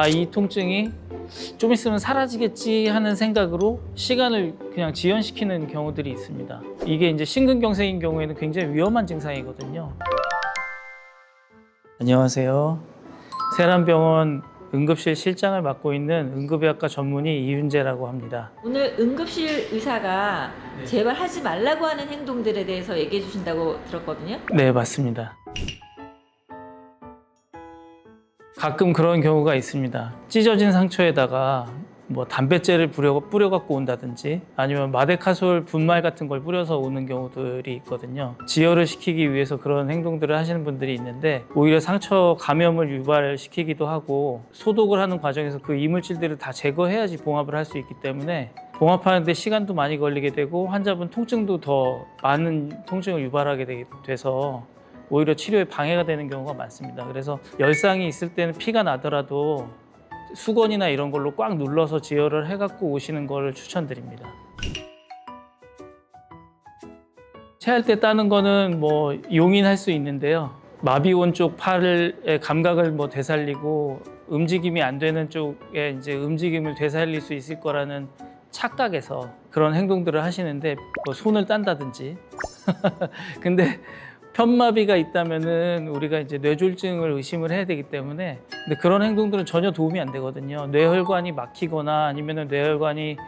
이 통증이 좀 있으면 사라지겠지 하는 생각으로 시간을 그냥 지연시키는 경우들이 있습니다. 이게 이제 심근경색인 경우에는 굉장히 위험한 증상이거든요. 안녕하세요. 세란병원 응급실 실장을 맡고 있는 응급의학과 전문의 이윤재라고 합니다. 오늘 응급실 의사가 제발 하지 말라고 하는 행동들에 대해서 얘기해 주신다고 들었거든요. 네, 맞습니다. 가끔 그런 경우가 있습니다. 찢어진 상처에다가 뭐 담뱃재를 뿌려갖고 온다든지 아니면 마데카솔 분말 같은 걸 뿌려서 오는 경우들이 있거든요. 지혈을 시키기 위해서 그런 행동들을 하시는 분들이 있는데 오히려 상처 감염을 유발시키기도 하고 소독을 하는 과정에서 그 이물질들을 다 제거해야지 봉합을 할 수 있기 때문에 봉합하는데 시간도 많이 걸리게 되고 환자분 통증도 더 많은 통증을 유발하게 돼서 오히려 치료에 방해가 되는 경우가 많습니다. 그래서 열상이 있을 때는 피가 나더라도 수건이나 이런 걸로 꽉 눌러서 지혈을 해갖고 오시는 걸 추천드립니다. 체할 때 따는 거는 뭐 용인할 수 있는데요. 마비온 쪽 팔의 감각을 되살리고 움직임이 안 되는 쪽에 이제 움직임을 되살릴 수 있을 거라는 착각에서 그런 행동들을 하시는데 뭐 손을 딴다든지 근데 편마비가 있다면은 우리가 이제 뇌졸중을 의심을 해야 되기 때문에 근데 그런 행동들은 전혀 도움이 안 되거든요. 뇌혈관이 막히거나 아니면은 뇌혈관이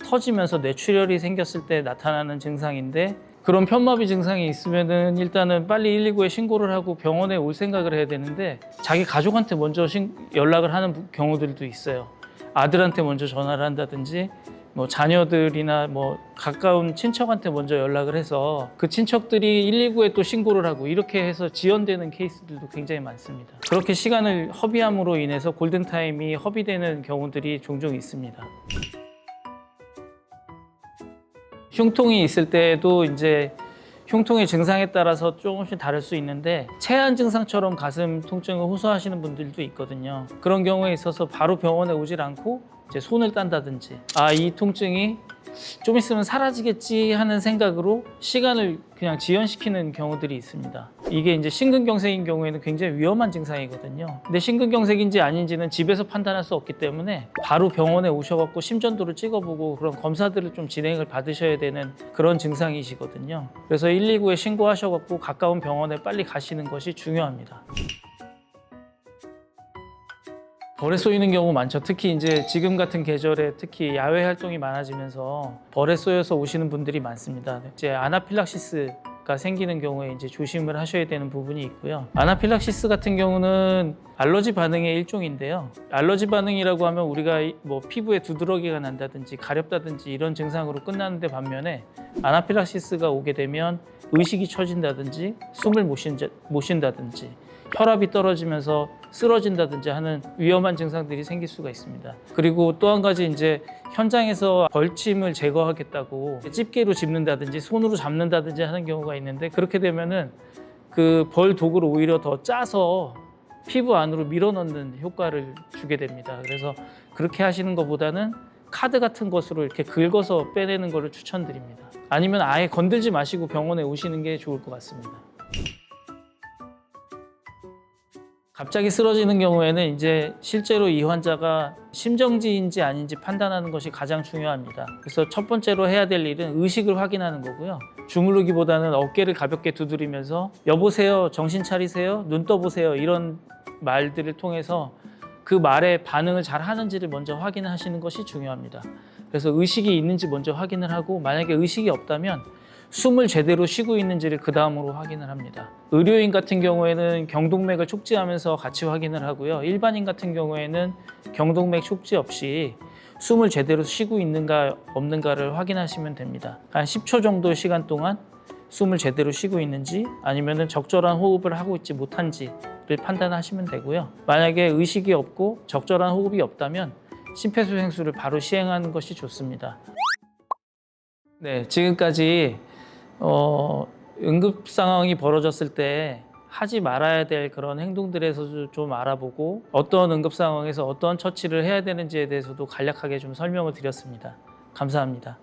터지면서 뇌출혈이 생겼을 때 나타나는 증상인데 그런 편마비 증상이 있으면은 일단은 빨리 119에 신고를 하고 병원에 올 생각을 해야 되는데 자기 가족한테 먼저 연락을 하는 경우들도 있어요. 아들한테 먼저 전화를 한다든지 뭐 자녀들이나 뭐 가까운 친척한테 먼저 연락을 해서 그 친척들이 119에 또 신고를 하고 이렇게 해서 지연되는 케이스들도 굉장히 많습니다. 그렇게 시간을 허비함으로 인해서 골든타임이 허비되는 경우들이 종종 있습니다. 흉통이 있을 때도 이제 흉통의 증상에 따라서 조금씩 다를 수 있는데 체한 증상처럼 가슴 통증을 호소하시는 분들도 있거든요. 그런 경우에 있어서 바로 병원에 오질 않고 이제 손을 딴다든지 이 통증이 좀 있으면 사라지겠지 하는 생각으로 시간을 그냥 지연시키는 경우들이 있습니다. 이게 이제 심근경색인 경우에는 굉장히 위험한 증상이거든요. 근데 심근경색인지 아닌지는 집에서 판단할 수 없기 때문에 바로 병원에 오셔갖고 심전도를 찍어보고 그런 검사들을 좀 진행을 받으셔야 되는 그런 증상이시거든요. 그래서 119에 신고하셔갖고 가까운 병원에 빨리 가시는 것이 중요합니다. 벌에 쏘이는 경우 많죠. 특히 이제 지금 같은 계절에 특히 야외 활동이 많아지면서 벌에 쏘여서 오시는 분들이 많습니다. 이제 아나필락시스가 생기는 경우에 이제 조심을 하셔야 되는 부분이 있고요. 아나필락시스 같은 경우는 알러지 반응의 일종인데요. 알러지 반응이라고 하면 우리가 뭐 피부에 두드러기가 난다든지 가렵다든지 이런 증상으로 끝나는데 반면에 아나필락시스가 오게 되면 의식이 처진다든지 숨을 못 쉰다든지 혈압이 떨어지면서 쓰러진다든지 하는 위험한 증상들이 생길 수가 있습니다. 그리고 또 한 가지 이제 현장에서 벌침을 제거하겠다고 집게로 집는다든지 손으로 잡는다든지 하는 경우가 있는데 그렇게 되면은 그 벌 독을 오히려 더 짜서 피부 안으로 밀어넣는 효과를 주게 됩니다. 그래서 그렇게 하시는 것보다는 카드 같은 것으로 이렇게 긁어서 빼내는 것을 추천드립니다. 아니면 아예 건들지 마시고 병원에 오시는 게 좋을 것 같습니다. 갑자기 쓰러지는 경우에는 이제 실제로 이 환자가 심정지인지 아닌지 판단하는 것이 가장 중요합니다. 그래서 첫 번째로 해야 될 일은 의식을 확인하는 거고요. 주무르기보다는 어깨를 가볍게 두드리면서 여보세요, 정신 차리세요, 눈 떠보세요 이런 말들을 통해서 그 말에 반응을 잘 하는지를 먼저 확인하시는 것이 중요합니다. 그래서 의식이 있는지 먼저 확인을 하고 만약에 의식이 없다면 숨을 제대로 쉬고 있는지를 그 다음으로 확인을 합니다. 의료인 같은 경우에는 경동맥을 촉지하면서 같이 확인을 하고요. 일반인 같은 경우에는 경동맥 촉지 없이 숨을 제대로 쉬고 있는가 없는가를 확인하시면 됩니다. 한 10초 정도 시간 동안 숨을 제대로 쉬고 있는지 아니면 적절한 호흡을 하고 있지 못한지를 판단하시면 되고요. 만약에 의식이 없고 적절한 호흡이 없다면 심폐소생술을 바로 시행하는 것이 좋습니다. 네, 지금까지 응급 상황이 벌어졌을 때 하지 말아야 될 그런 행동들에서 좀 알아보고 어떤 응급 상황에서 어떤 처치를 해야 되는지에 대해서도 간략하게 좀 설명을 드렸습니다. 감사합니다.